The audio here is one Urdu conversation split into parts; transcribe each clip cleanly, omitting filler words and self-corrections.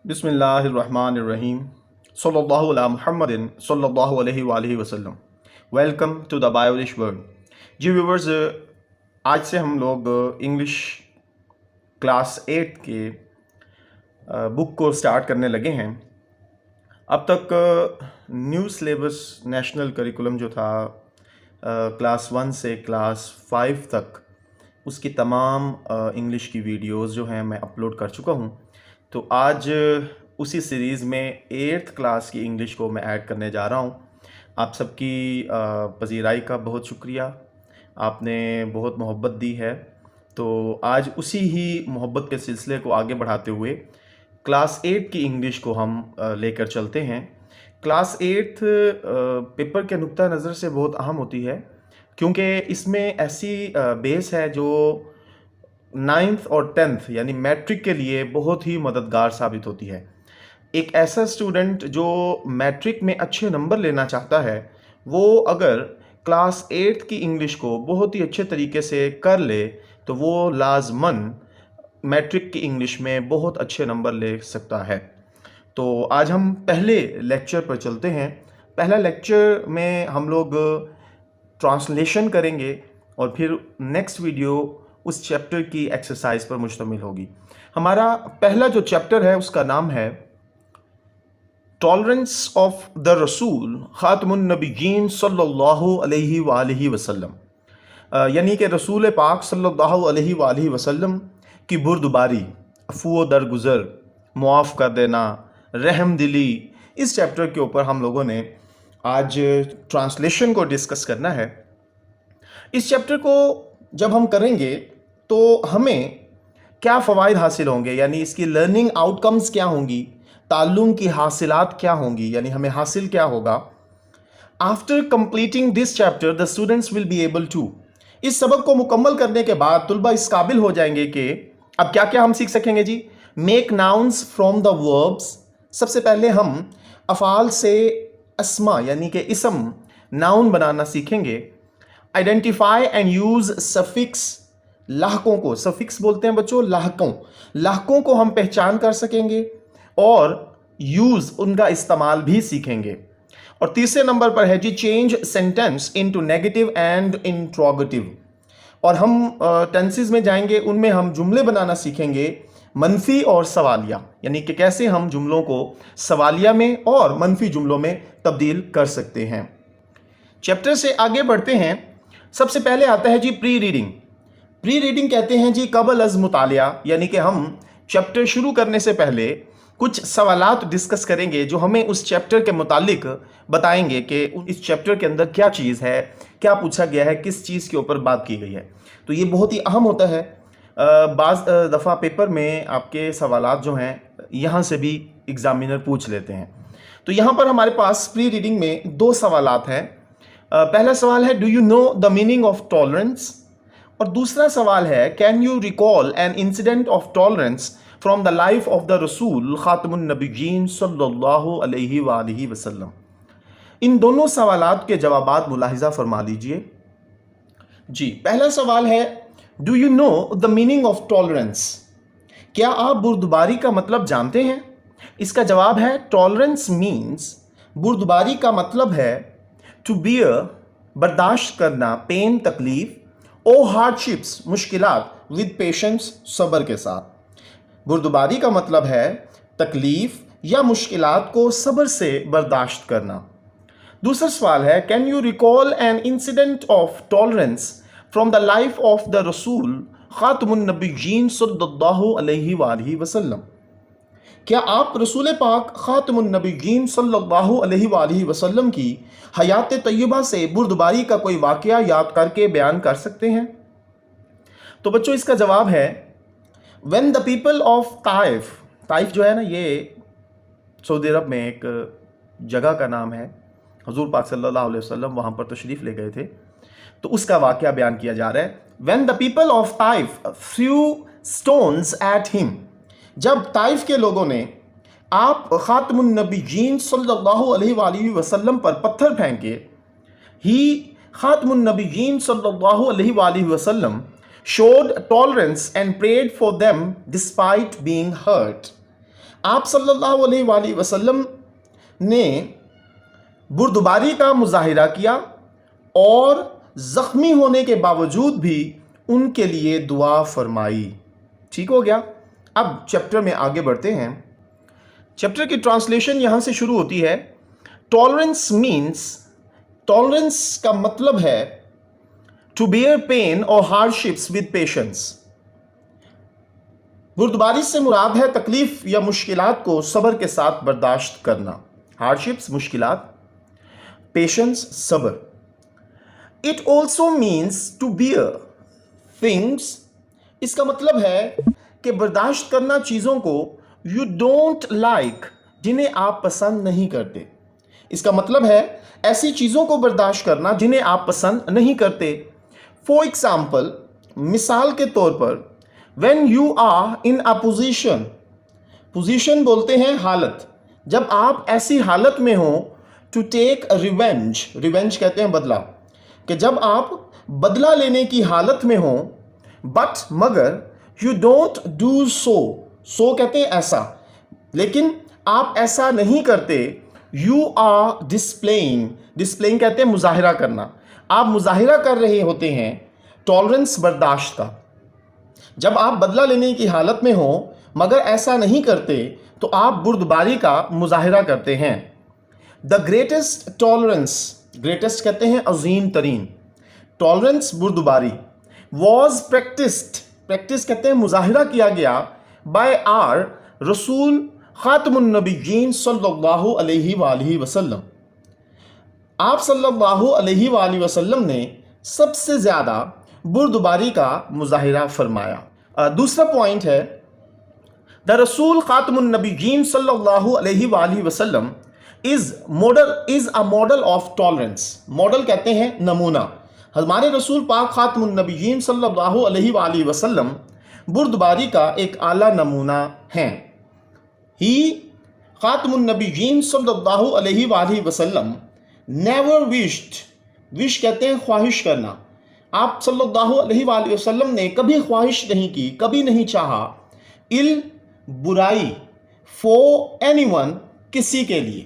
بسم اللہ الرحمن الرحیم صلی اللہ علیہ محمد صلی اللہ علیہ وآلہ وسلم۔ ویلکم ٹو دا بایولش ورلڈ۔ جی ویورز، آج سے ہم لوگ انگلش کلاس 8 کے بک کو سٹارٹ کرنے لگے ہیں۔ اب تک نیو سلیبس نیشنل کریکولم جو تھا کلاس 1 سے کلاس 5 تک، اس کی تمام انگلش کی ویڈیوز جو ہیں میں اپلوڈ کر چکا ہوں۔ تو آج اسی سیریز میں 8th کلاس کی انگلش کو میں ایڈ کرنے جا رہا ہوں۔ آپ سب کی پذیرائی کا بہت شکریہ، آپ نے بہت محبت دی ہے۔ تو آج اسی ہی محبت کے سلسلے کو آگے بڑھاتے ہوئے کلاس 8 کی انگلش کو ہم لے کر چلتے ہیں۔ کلاس 8 پیپر کے نقطہ نظر سے بہت اہم ہوتی ہے، کیونکہ اس میں ایسی بیس ہے جو 9th اور 10th یعنی میٹرک کے لیے بہت ہی مددگار ثابت ہوتی ہے۔ ایک ایسا اسٹوڈنٹ جو میٹرک میں اچھے نمبر لینا چاہتا ہے، وہ اگر کلاس 8 کی انگلش کو بہت ہی اچھے طریقے سے کر لے تو وہ لازماً میٹرک کی انگلش میں بہت اچھے نمبر لے سکتا ہے۔ تو آج ہم پہلے لیکچر پر چلتے ہیں۔ پہلا لیکچر میں ہم لوگ ٹرانسلیشن کریں گے اور پھر نیکسٹ ویڈیو اس چیپٹر کی ایکسرسائز پر مشتمل ہوگی۔ ہمارا پہلا جو چیپٹر ہے اس کا نام ہے ٹالرنس آف دا رسول خاتم النبیین صلی اللہ علیہ وآلہ وسلم، یعنی کہ رسول پاک صلی اللہ علیہ وآلہ وسلم کی بردباری، عفو و درگزر، معاف کر دینا، رحم دلی۔ اس چیپٹر کے اوپر ہم لوگوں نے آج ٹرانسلیشن کو ڈسکس کرنا ہے۔ اس چیپٹر کو جب ہم کریں گے تو ہمیں کیا فوائد حاصل ہوں گے، یعنی اس کی لرننگ آؤٹ کمز کیا ہوں گی، تعلم کی حاصلات کیا ہوں گی، یعنی ہمیں حاصل کیا ہوگا۔ After completing this chapter the students will be able to, اس سبق کو مکمل کرنے کے بعد طلبہ اس قابل ہو جائیں گے کہ اب کیا کیا ہم سیکھ سکیں گے جی۔ Make nouns from the verbs, سب سے پہلے ہم افعال سے اسما یعنی کہ اسم ناؤن بنانا سیکھیں گے۔ آئیڈینٹیفائی اینڈ یوز سفکس، لاحقوں کو، سفکس بولتے ہیں بچوں لاحقوں کو ہم پہچان کر سکیں گے اور یوز ان کا استعمال بھی سیکھیں گے۔ اور تیسرے نمبر پر ہے جی change sentence into negative and interrogative, اور ہم ٹینسز میں جائیں گے، ان میں ہم جملے بنانا سیکھیں گے منفی اور سوالیہ، یعنی کہ کیسے ہم جملوں کو سوالیہ میں اور منفی جملوں میں تبدیل کر سکتے ہیں۔ چیپٹر سے آگے بڑھتے ہیں۔ سب سے پہلے آتا ہے جی پری ریڈنگ۔ پری ریڈنگ کہتے ہیں جی قبل از مطالعہ، یعنی کہ ہم چیپٹر شروع کرنے سے پہلے کچھ سوالات ڈسکس کریں گے جو ہمیں اس چیپٹر کے متعلق بتائیں گے کہ اس چیپٹر کے اندر کیا چیز ہے، کیا پوچھا گیا ہے، کس چیز کے اوپر بات کی گئی ہے۔ تو یہ بہت ہی اہم ہوتا ہے۔ بعض دفعہ پیپر میں آپ کے سوالات جو ہیں یہاں سے بھی ایگزامینر پوچھ لیتے ہیں۔ تو یہاں پر ہمارے پاس پری ریڈنگ میں 2 سوالات ہیں۔ پہلا سوال ہے do you know the meaning of tolerance, اور دوسرا سوال ہے can you recall an incident of tolerance from the life of the رسول خاتم النبیین صلی اللہ علیہ وآلہ وسلم۔ ان دونوں سوالات کے جوابات ملاحظہ فرما لیجئے۔ جی پہلا سوال ہے do you know the meaning of tolerance, کیا آپ بردباری کا مطلب جانتے ہیں؟ اس کا جواب ہے ٹالرنس مینس، بردباری کا مطلب ہے ٹو بیئر، برداشت کرنا، پین تکلیف، او ہارڈشپس مشکلات، ود پیشنس صبر کے ساتھ۔ بردباری کا مطلب ہے تکلیف یا مشکلات کو صبر سے برداشت کرنا۔ دوسرا سوال ہے can you recall an incident of tolerance from the life of the رسول خاتم النبیین صلی اللہ علیہ وآلہ وسلم، کیا آپ رسول پاک خاتم النبیین صلی اللہ علیہ وآلہ وسلم کی حیات طیبہ سے بردباری کا کوئی واقعہ یاد کر کے بیان کر سکتے ہیں؟ تو بچوں اس کا جواب ہے when the people of Taif, Taif جو ہے نا یہ سعودی عرب میں ایک جگہ کا نام ہے، حضور پاک صلی اللہ علیہ وسلم وہاں پر تشریف لے گئے تھے، تو اس کا واقعہ بیان کیا جا رہا ہے۔ when the people of Taif threw stones at him، جب طائف کے لوگوں نے آپ خاتم النبیین صلی اللہ علیہ وآلہ وسلم پر پتھر پھینکے، ہی خاتم النبیین صلی اللہ علیہ وآلہ وسلم showed tolerance and prayed for them despite being hurt، آپ صلی اللہ علیہ وآلہ وسلم نے بردباری کا مظاہرہ کیا اور زخمی ہونے کے باوجود بھی ان کے لیے دعا فرمائی. ٹھیک ہو گیا. اب چیپٹر میں آگے بڑھتے ہیں. چیپٹر کی ٹرانسلیشن یہاں سے شروع ہوتی ہے. ٹالرنس مینس، ٹالرنس کا مطلب ہے ٹو بیئر پین اور ہارڈشپس ود پیشنس. بردباری سے مراد ہے تکلیف یا مشکلات کو صبر کے ساتھ برداشت کرنا. ہارڈشپس مشکلات، پیشنس صبر. It also means to bear things. اس کا مطلب ہے کہ برداشت کرنا چیزوں کو یو ڈونٹ لائک، جنہیں آپ پسند نہیں کرتے. اس کا مطلب ہے ایسی چیزوں کو برداشت کرنا جنہیں آپ پسند نہیں کرتے. فار ایگزامپل، مثال کے طور پر، when you are in a position، position بولتے ہیں حالت، جب آپ ایسی حالت میں ہوں to take a revenge، revenge کہتے ہیں بدلہ، کہ جب آپ بدلہ لینے کی حالت میں ہوں، but مگر you don't do so کہتے ہیں ایسا، لیکن آپ ایسا نہیں کرتے. you are displaying کہتے ہیں مظاہرہ کرنا، آپ مظاہرہ کر رہے ہوتے ہیں ٹالرنس برداشت کا. جب آپ بدلہ لینے کی حالت میں ہوں مگر ایسا نہیں کرتے تو آپ بردباری کا مظاہرہ کرتے ہیں. دا گریٹسٹ ٹالرنس، گریٹسٹ کہتے ہیں عظیم ترین، ٹالرنس بردباری، واز پریکٹس کہتے ہیں مظاہرہ کیا گیا، بائی آر رسول خاتم النبیین صلی اللہ علیہ وآلہ وسلم. آپ صلی اللہ علیہ وآلہ وسلم نے سب سے زیادہ بردباری کا مظاہرہ فرمایا. دوسرا پوائنٹ ہے دا رسول خاتم النبیین صلی اللہ علیہ وآلہ وسلم از a model of tolerance. Model کہتے ہیں نمونہ. ہمارے رسول پاک خاتم النبیین صلی اللہ علیہ وآلہ وسلم بردباری کا ایک اعلیٰ نمونہ ہیں. ہی خاتم النبیین صلی اللہ علیہ وآلہ وسلم never wish کہتے ہیں خواہش کرنا. آپ صلی اللہ علیہ وآلہ وسلم نے کبھی خواہش نہیں کی، کبھی نہیں چاہا برائی for anyone، کسی کے لیے.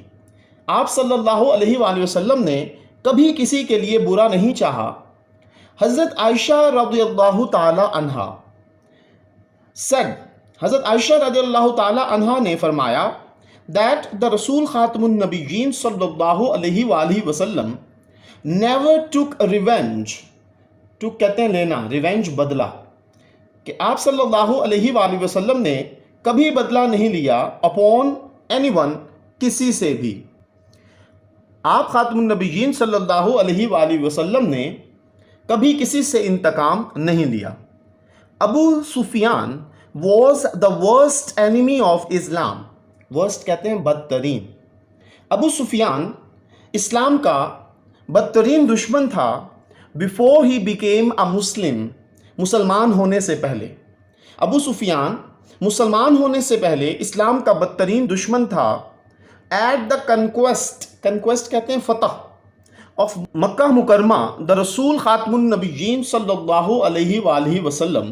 آپ صلی اللہ علیہ وآلہ وسلم نے کبھی کسی کے لیے برا نہیں چاہا. حضرت عائشہ رضی اللہ تعالی عنہا said، حضرت عائشہ رضی اللہ تعالی عنہا نے فرمایا that the رسول خاتم النبیین صلی اللہ علیہ وآلہ وسلم never took revenge، ٹک کہتے ہیں لینا، ریونج بدلہ، کہ آپ صلی اللہ علیہ وآلہ وسلم نے کبھی بدلہ نہیں لیا اپون اینی ون، کسی سے بھی. آپ خاتم النبیین صلی اللہ علیہ وآلہ وسلم نے کبھی کسی سے انتقام نہیں لیا. Abu Sufyan was the worst enemy of Islam. Worst کہتے ہیں بدترین. ابو سفیان اسلام کا بدترین دشمن تھا before he became a Muslim، مسلمان ہونے سے پہلے. ابو سفیان مسلمان ہونے سے پہلے اسلام کا بدترین دشمن تھا. at the conquest کہتے ہیں فتح of مکہ مکرمہ، the رسول خاتم النبیین صلی اللہ علیہ وآلہ وسلم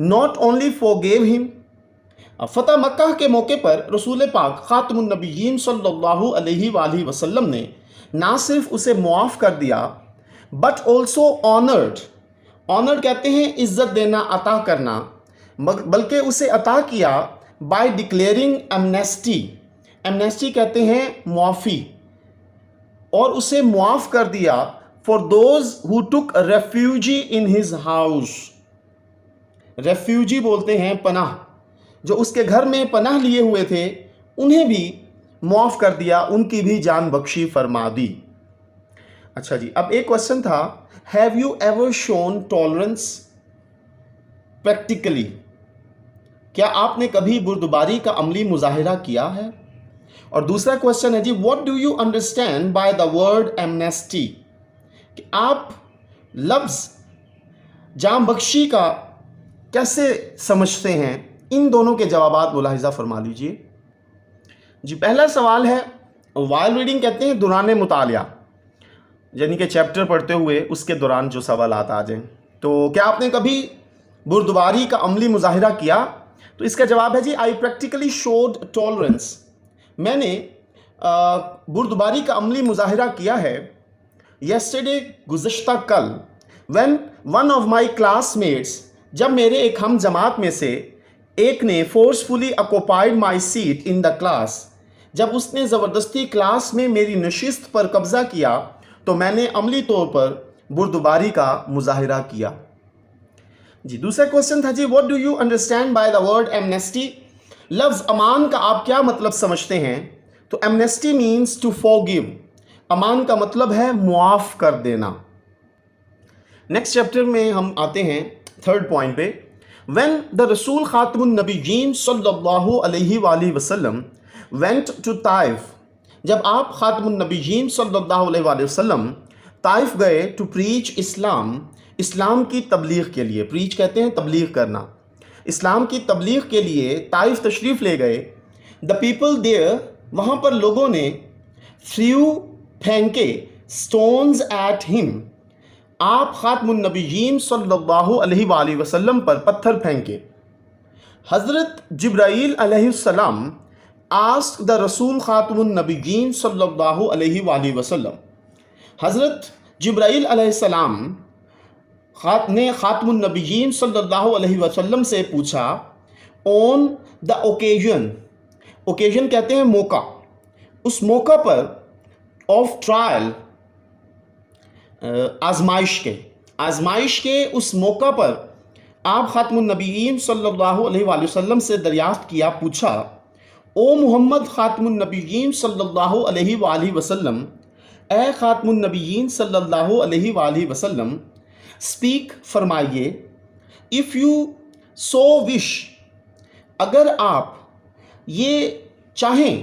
not only forgave him، فتح مکہ کے موقع پر رسول پاک خاتم النبیین صلی اللہ علیہ وآلہ وسلم نے نہ صرف اسے معاف کر دیا بٹ آلسو آنرڈ کہتے ہیں عزت دینا، عطا کرنا، بلکہ اسے عطا کیا بائی ڈکلیئرنگ ایمنیسٹی کہتے ہیں معافی، اور اسے معاف کر دیا for those who took refugee in his house. Refugee بولتے ہیں پناہ، جو اس کے گھر میں پناہ لیے ہوئے تھے انہیں بھی معاف کر دیا، ان کی بھی جان بخشی فرما دی. اچھا جی، اب ایک کوشچن تھا، have you ever shown tolerance practically? کیا آپ نے کبھی بردباری کا عملی مظاہرہ کیا ہے؟ اور دوسرا کوشچن ہے جی، what do you understand by the word amnesty? کہ آپ لفظ جان بخشی کا کیسے سمجھتے ہیں؟ ان دونوں کے جوابات ملاحظہ فرما لیجئے. جی، پہلا سوال ہے وائل ریڈنگ کہتے ہیں دوران مطالعہ، یعنی کہ چیپٹر پڑھتے ہوئے اس کے دوران جو سوالات آ جائیں. تو کیا آپ نے کبھی بردباری کا عملی مظاہرہ کیا؟ تو اس کا جواب ہے جی آئی پریکٹیکلی شوڈ ٹالرنس، میں نے بردباری کا عملی مظاہرہ کیا ہے یسٹرڈے گزشتہ کل، when one of my classmates جب میرے ایک ہم جماعت میں سے ایک نے forcefully occupied my seat in the class، جب اس نے زبردستی کلاس میں میری نشست پر قبضہ کیا تو میں نے عملی طور پر بردباری کا مظاہرہ کیا۔ جی دوسرا کوشچن تھا جی what do you understand by the word amnesty، لفظ امان کا آپ کیا مطلب سمجھتے ہیں؟ تو amnesty means to forgive، امان کا مطلب ہے معاف کر دینا۔ نیکسٹ چیپٹر میں ہم آتے ہیں تھرڈ پوائنٹ پہ، when the رسول خاتم النبیین صلی اللہ علیہ وآلہ وسلم went to طائف، جب آپ خاتم النبیین صلی اللہ علیہ وآلہ وسلم طائف گئے to preach اسلام، اسلام کی تبلیغ کے لیے، پریچ کہتے ہیں تبلیغ کرنا، اسلام کی تبلیغ کے لیے طائف تشریف لے گئے۔ the people there، وہاں پر لوگوں نے threw پھینکے stones at him، آپ خاتم النبیین صلی اللہ علیہ وآلہ وسلم پر پتھر پھینکے۔ حضرت جبرائیل علیہ السلام asked the رسول خاتم النبیین صلی اللہ علیہ وآلہ وسلم، حضرت جبرائیل علیہ السلام نے خاتم النبیین صلی اللہ علیہ وسلم سے پوچھا on the occasion، اوکیژن کہتے ہیں موقع، اس موقع پر of trial، آزمائش کے اس موقع پر آپ خاتم النبیین صلی اللہ علیہ وآلہ وسلم سے دریافت کیا، پوچھا او محمد خاتم النبیین صلی اللہ علیہ وآلہ وسلم، اے خاتم النبیین صلی اللہ علیہ وآلہ وسلم، اسپیک فرمائیے، اف یو سو وش، اگر آپ یہ چاہیں،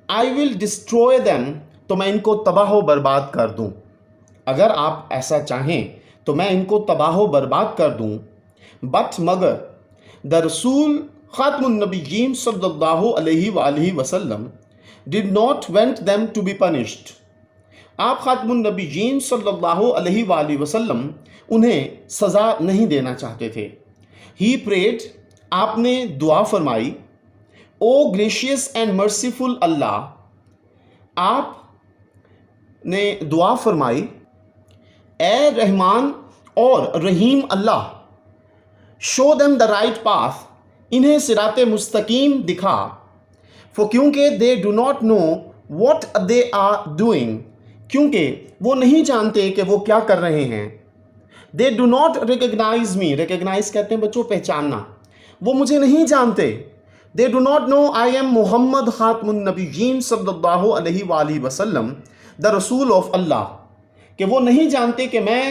آئی ول ڈسٹروئے دیم، تو میں ان کو تباہ و برباد کر دوں، اگر آپ ایسا چاہیں تو میں ان کو تباہ و برباد کر دوں، بٹ مگر دا رسول خاتم النبیین صلی اللہ علیہ وآلہ وسلم did not want them to be punished، آپ خاتم النبیین صلی اللہ علیہ وآلہ وسلم انہیں سزا نہیں دینا چاہتے تھے۔ He prayed، آپ نے دعا فرمائی، او گریشیس اینڈ مرسیفل اللہ، آپ نے دعا فرمائی اے رحمان اور رحیم اللہ، شو them the right path، انہیں صراط مستقیم دکھا، for کیونکہ they do not know what they are doing، کیونکہ وہ نہیں جانتے کہ وہ کیا کر رہے ہیں، they do not recognize me، recognize کہتے ہیں بچوں پہچاننا، وہ مجھے نہیں جانتے، they do not know I am محمد خاتم النبیین صلی اللہ علیہ وآلہ وسلم the رسول of اللہ، کہ وہ نہیں جانتے کہ میں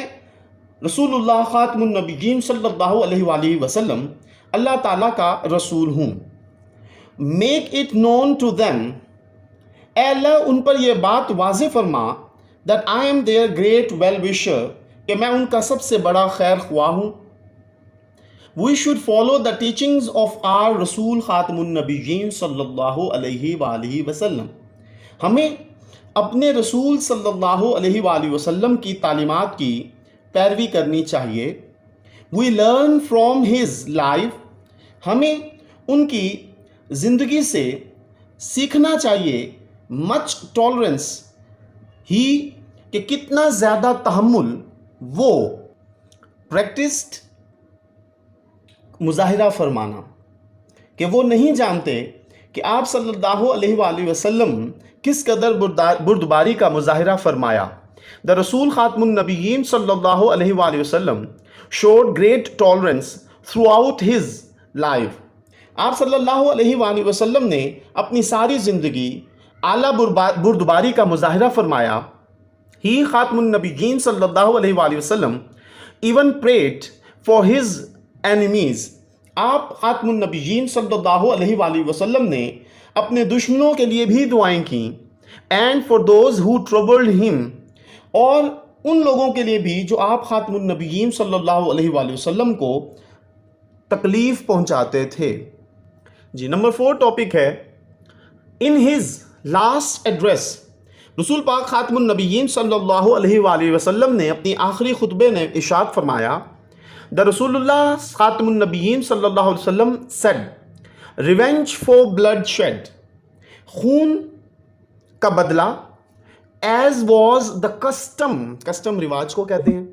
رسول اللہ خاتم النبیین صلی اللہ علیہ وآلہ وسلم اللہ تعالیٰ کا رسول ہوں۔ make it known to them، اے اللہ ان پر یہ بات واضح فرما that I am their great well wisher، کہ میں ان کا سب سے بڑا خیر خواہ ہوں۔ we should follow the teachings of our رسول خاتم النبیین صلی اللہ علیہ وآلہ وسلم، ہمیں اپنے رسول صلی اللہ علیہ وآلہ وسلم کی تعلیمات کی پیروی کرنی چاہیے۔ we learn from his life، ہمیں ان کی زندگی سے سیکھنا چاہیے، much tolerance، ہی کہ کتنا زیادہ تحمل وہ، practiced مظاہرہ فرمانا، کہ وہ نہیں جانتے کہ آپ صلی اللہ علیہ وآلہ وسلم کس قدر بردباری کا مظاہرہ فرمایا۔ دا رسول خاتم النبیین صلی اللہ علیہ وآلہ وسلم showed great tolerance throughout his life، آپ صلی اللہ علیہ وآلہ وسلم نے اپنی ساری زندگی اعلیٰ بردباری کا مظاہرہ فرمایا۔ ہی خاتم النبیین صلی اللہ علیہ وآلہ وسلم even prayed for his enemies، آپ خاتم النبیین صلی اللہ علیہ وآلہ وسلم نے اپنے دشمنوں کے لیے بھی دعائیں کیں، and for those who troubled him، اور ان لوگوں کے لیے بھی جو آپ خاتم النبیین صلی اللہ علیہ وآلہ وسلم کو تکلیف پہنچاتے تھے۔ جی نمبر 4 ٹاپک ہے in his last address، رسول پاک خاتم النبیین صلی اللہ علیہ وآلہ وسلم نے اپنی آخری خطبے نے ارشاد فرمایا، دا رسول اللہ خاتم النبیین صلی اللہ علیہ وسلم said، revenge for bloodshed, خون کا بدلہ، ایز واز دا کسٹم رواج کو کہتے ہیں،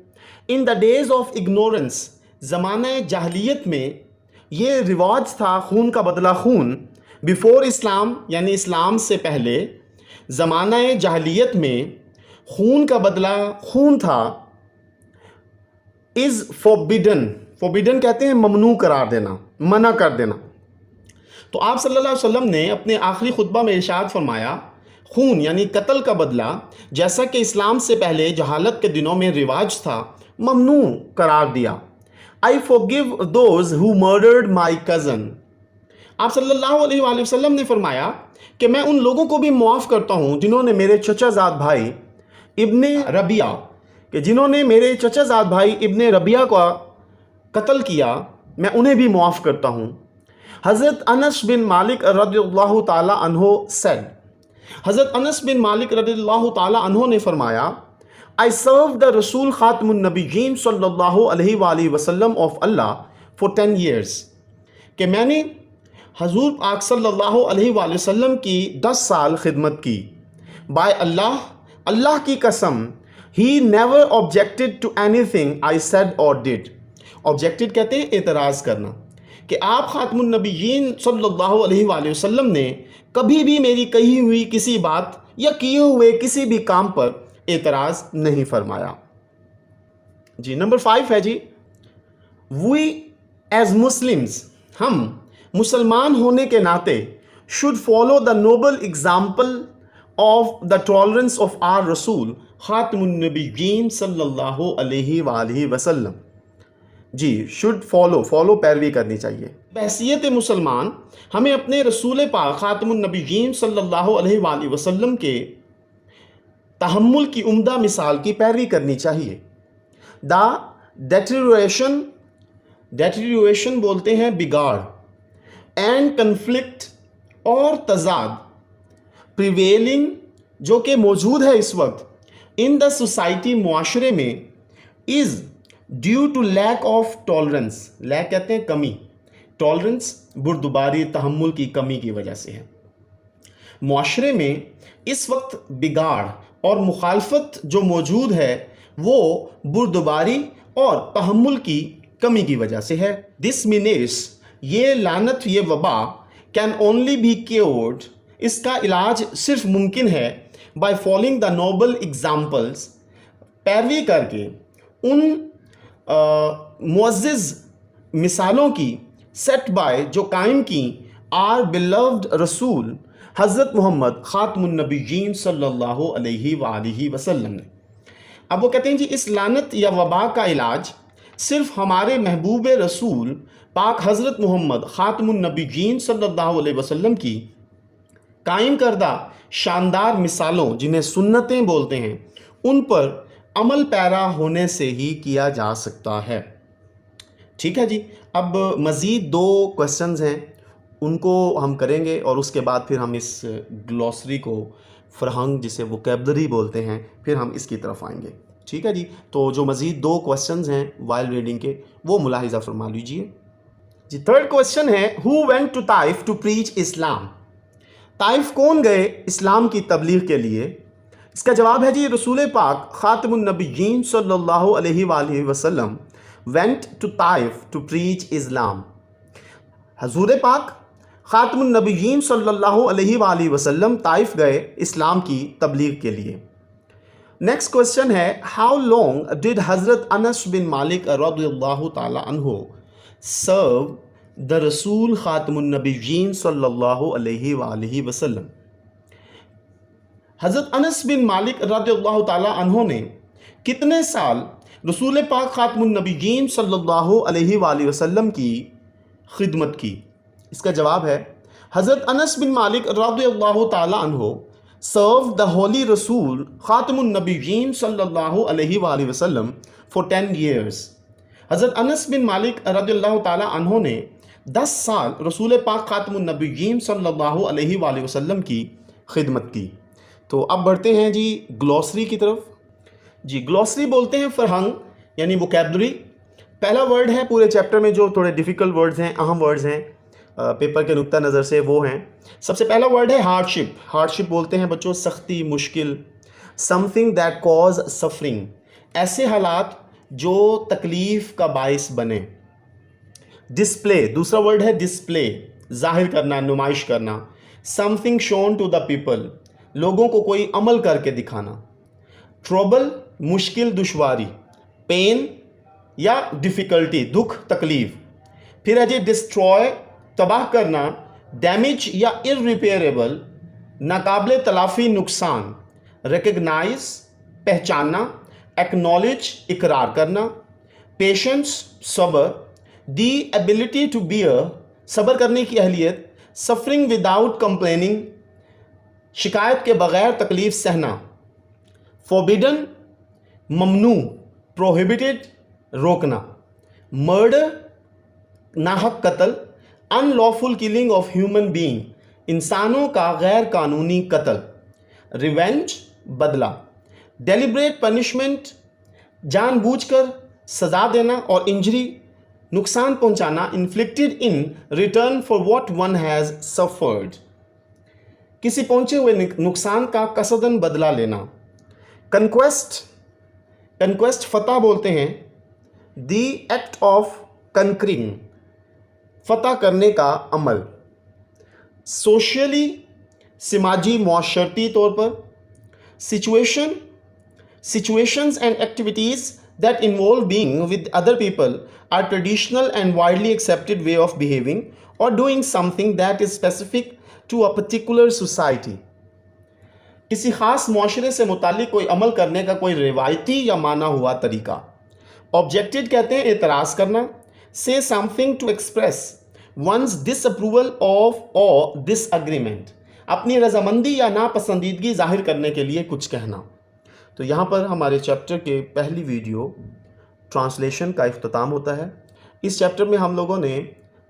ان دا ڈیز آف اگنورنس، زمانہ جاہلیت میں یہ رواج تھا خون کا بدلہ خون، بیفور اسلام یعنی اسلام سے پہلے زمانہ جاہلیت میں خون کا بدلہ خون تھا، از فوربیڈن کہتے ہیں ممنوع قرار دینا، منع کر دینا۔ تو آپ صلی اللہ علیہ وسلم نے اپنے آخری خطبہ میں ارشاد فرمایا خون یعنی قتل کا بدلہ جیسا کہ اسلام سے پہلے جہالت کے دنوں میں رواج تھا ممنوع قرار دیا۔ I forgive those who murdered my cousin۔ آپ صلی اللہ علیہ وآلہ وسلم نے فرمایا کہ میں ان لوگوں کو بھی معاف کرتا ہوں جنہوں نے میرے چچا زاد بھائی ابن ربیعہ کا قتل کیا، میں انہیں بھی معاف کرتا ہوں۔ حضرت انس بن مالک رضی اللہ تعالی عنہ said، حضرت انس بن مالک رضی اللہ تعالی عنہ نے فرمایا I served the رسول خاتم النبیین صلی اللہ علیہ وآلہ وسلم of Allah for 10 years، کہ میں نے حضور پاک صلی اللہ علیہ وآلہ وسلم کی 10 سال خدمت کی۔ by اللہ کی قسم he never objected to anything I said or did۔ objected کہتے ہیں اعتراض کرنا، کہ آپ خاتم النبیین صلی اللہ علیہ وآلہ وسلم نے کبھی بھی میری کہی ہوئی کسی بات یا کیے ہوئے کسی بھی کام پر اعتراض نہیں فرمایا۔ جی نمبر 5 ہے جی we as Muslims، ہم مسلمان ہونے کے ناطے should follow the noble example of the tolerance of our رسول خاتم النبیین صلی اللہ علیہ وآلہ وسلم۔ جی should follow پیروی کرنی چاہیے۔ بحیثیت مسلمان ہمیں اپنے رسول پاک خاتم النبیین صلی اللہ علیہ وآلہ وسلم کے تحمل کی عمدہ مثال کی پیروی کرنی چاہیے۔ دا ڈیٹریویشن بولتے ہیں بگاڑ، اینڈ کنفلکٹ اور تضاد، پریویلنگ جو کہ موجود ہے اس وقت ان دا سوسائٹی معاشرے میں، is due to lack of tolerance, lack کہتے ہیں کمی، ٹالرنس بردباری تحمل کی کمی کی وجہ سے ہے۔ معاشرے میں اس وقت بگاڑ اور مخالفت جو موجود ہے وہ بردباری اور تحمل کی کمی کی وجہ سے ہے۔ دس مینس، یہ لعنت، یہ وبا، کین اونلی بی کیورڈ، اس کا علاج صرف ممکن ہے by following the Nobel examples, پیروی کر کے ان معزز مثالوں کی، سیٹ بائی جو قائم کی آر بلوڈ رسول حضرت محمد خاتم النبیین صلی اللہ علیہ وآلہ وسلم نے۔ اب وہ کہتے ہیں جی اس لعنت یا وبا کا علاج صرف ہمارے محبوب رسول پاک حضرت محمد خاتم النبیین صلی اللہ علیہ وسلم کی قائم کردہ شاندار مثالوں جنہیں سنتیں بولتے ہیں ان پر عمل پیرا ہونے سے ہی کیا جا سکتا ہے۔ ٹھیک ہے جی، اب مزید 2 کوسچنز ہیں، ان کو ہم کریں گے اور اس کے بعد پھر ہم اس گلوسری کو فرہنگ جسے ووکیبلری بولتے ہیں پھر ہم اس کی طرف آئیں گے۔ ٹھیک ہے جی، تو جو مزید 2 کوسچنز ہیں وائل ریڈنگ کے وہ ملاحظہ فرما لیجئے۔ جی 3rd کوسچن ہے who went to Taif to preach Islam, Taif کون گئے اسلام کی تبلیغ کے لیے؟ اس کا جواب ہے جی رسول پاک خاتم النبیین صلی اللہ علیہ وآلہ وسلم went to Taif to preach اسلام، حضور پاک خاتم النبیین صلی اللہ علیہ وآلہ وسلم طائف گئے اسلام کی تبلیغ کے لیے۔ نیکسٹ کوسچن ہے ہاؤ لانگ ڈیڈ حضرت انس بن مالک رضی اللہ تعالی عنہ سرو دا رسول خاتم النبیین صلی اللہ علیہ وآلہ وسلم؟ حضرت انس بن مالک رضی اللہ تعالی عنہ نے کتنے سال رسول پاک خاتم النبیین صلی اللہ علیہ وآلہ وسلم کی خدمت کی؟ اس کا جواب ہے حضرت انس بن مالک رضی اللہ تعالی عنہ served the holy رسول خاتم النبیین صلی اللہ علیہ وآلہ وسلم for 10 years۔ حضرت انس بن مالک رضی اللہ تعالی عنہ نے 10 سال رسول پاک خاتم النبیین صلی اللہ علیہ وآلہ وسلم کی خدمت کی۔ تو اب بڑھتے ہیں جی گلوسری کی طرف۔ جی گلوسری بولتے ہیں فرہنگ یعنی ووکیبلری۔ پہلا ورڈ ہے پورے چیپٹر میں جو تھوڑے ڈیفیکلٹ ورڈز ہیں، اہم ورڈز ہیں، پیپر کے نقطہ نظر سے وہ ہیں. سب سے پہلا ورڈ ہے ہارڈشپ. ہارڈشپ بولتے ہیں بچوں سختی، مشکل. Some thing that cause suffering, ایسے حالات جو تکلیف کا باعث بنے. ڈسپلے، دوسرا ورڈ ہے ڈسپلے، ظاہر کرنا، نمائش کرنا. Something shown to the people, لوگوں کو کوئی عمل کر کے دکھانا. ٹربل، مشکل، دشواری. پین یا ڈیفیکلٹی، دکھ، تکلیف. پھر ہے جی ڈسٹروائے، تباہ کرنا. ڈیمیج یا ارریپیئریبل، ناقابل تلافی نقصان. ریکگنائز، پہچاننا. ایکنالج، اقرار کرنا. پیشنس، صبر. دی ایبلٹی ٹو بیئر، صبر کرنے کی اہلیت. سفرنگ وداؤٹ کمپلیننگ، شکایت کے بغیر تکلیف سہنا. فوربیڈن، ممنوع، پروہیبٹڈ، روکنا. مرڈر، ناحق قتل. Unlawful killing of human being, انسانوں کا غیر قانونی قتل. ریونج، بدلہ. ڈیلیبریٹ پنشمنٹ، جان بوجھ کر سزا دینا. اور انجری، نقصان پہنچانا. Inflicted in return for what one has suffered, کسی پہنچے ہوئے نقصان کا قصداً بدلہ لینا. کنکویسٹ، کنکویسٹ فتح بولتے ہیں. دی ایکٹ آف کنکرنگ، فتح کرنے کا عمل. سوشلی، سماجی معاشرتی طور پر. Situation, situations and activities that involve being with other people are traditional and widely accepted way of behaving or doing something that is specific to a particular society. کسی خاص معاشرے سے متعلق کوئی عمل کرنے کا کوئی روایتی یا مانا ہوا طریقہ. Objected کہتے ہیں اعتراض کرنا. Say something to express one's disapproval of or disagreement، اپنی رضامندی یا ناپسندیدگی ظاہر کرنے کے لیے کچھ کہنا. تو یہاں پر ہمارے چیپٹر کے پہلی ویڈیو ٹرانسلیشن کا اختتام ہوتا ہے. اس چیپٹر میں ہم لوگوں نے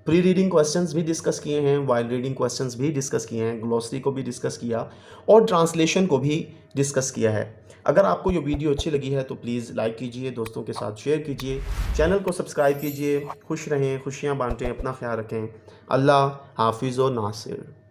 پری ریڈنگ کوسچنز بھی ڈسکس کیے ہیں، وائل ریڈنگ کوسچنز بھی ڈسکس کیے ہیں، گلوسری کو بھی ڈسکس کیا اور ٹرانسلیشن کو بھی ڈسکس کیا ہے. اگر آپ کو یہ ویڈیو اچھی لگی ہے تو پلیز لائک کیجئے، دوستوں کے ساتھ شیئر کیجئے، چینل کو سبسکرائب کیجئے. خوش رہیں، خوشیاں بانٹیں، اپنا خیال رکھیں. اللہ حافظ و ناصر.